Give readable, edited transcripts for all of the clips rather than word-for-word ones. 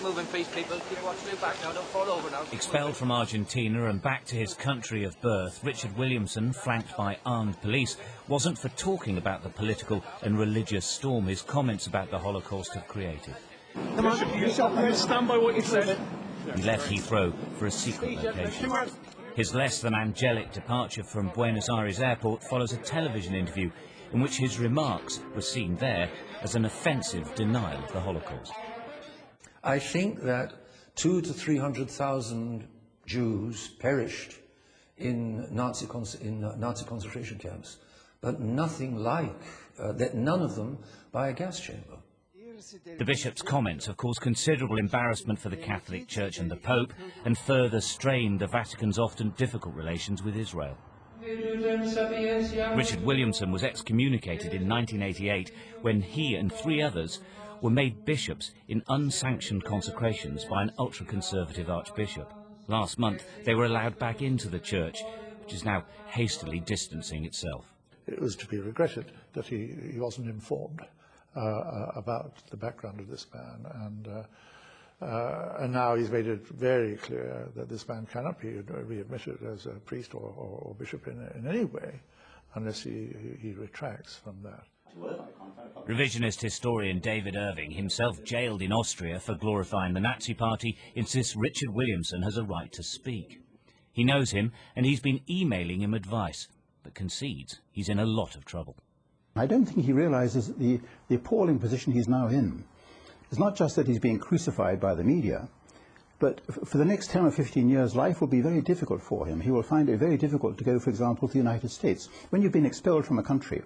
move in peace, people. Keep watching your back now, don't fall over now. Expelled from Argentina and back to his country of birth, Richard Williamson, flanked by armed police, wasn't for talking about the political and religious storm his comments about the Holocaust have created. Come on, you stand by what you said. He left Heathrow for a secret location. His less than angelic departure from Buenos Aires airport follows a television interview in which his remarks were seen there as an offensive denial of the Holocaust. I think that 200,000 to 300,000 Jews perished in Nazi concentration camps, but nothing like that, none of them by a gas chamber. The bishop's comments have caused considerable embarrassment for the Catholic Church and the Pope, and further strained the Vatican's often difficult relations with Israel. Richard Williamson was excommunicated in 1988 when he and 3 others were made bishops in unsanctioned consecrations by an ultra-conservative archbishop. Last month they were allowed back into the church, which is now hastily distancing itself. It was to be regretted that he wasn't informed about the background of this man, and now he's made it very clear that this man cannot be readmitted as a priest or bishop in any way unless he retracts from that. Revisionist historian David Irving, himself jailed in Austria for glorifying the Nazi Party, insists Richard Williamson has a right to speak. He knows him and he's been emailing him advice, but concedes he's in a lot of trouble. I don't think he realises the appalling position he's now in. It's not just that he's being crucified by the media, but for the next 10 or 15 years, life will be very difficult for him. He will find it very difficult to go, for example, to the United States. When you've been expelled from a country,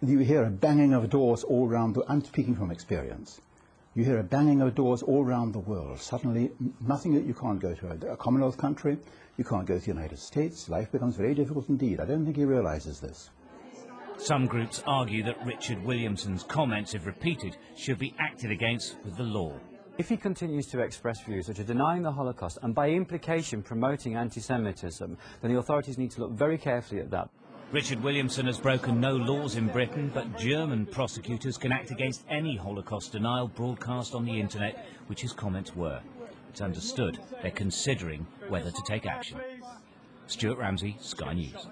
you hear a banging of doors all around I'm speaking from experience. You hear a banging of doors all around the world. Suddenly, nothing that you can't go to a Commonwealth country, you can't go to the United States. Life becomes very difficult indeed. I don't think he realises this. Some groups argue that Richard Williamson's comments, if repeated, should be acted against with the law. If he continues to express views which are denying the Holocaust and by implication promoting anti-Semitism, then the authorities need to look very carefully at that. Richard Williamson has broken no laws in Britain, but German prosecutors can act against any Holocaust denial broadcast on the internet, which his comments were. It's understood they're considering whether to take action. Stuart Ramsay, Sky News.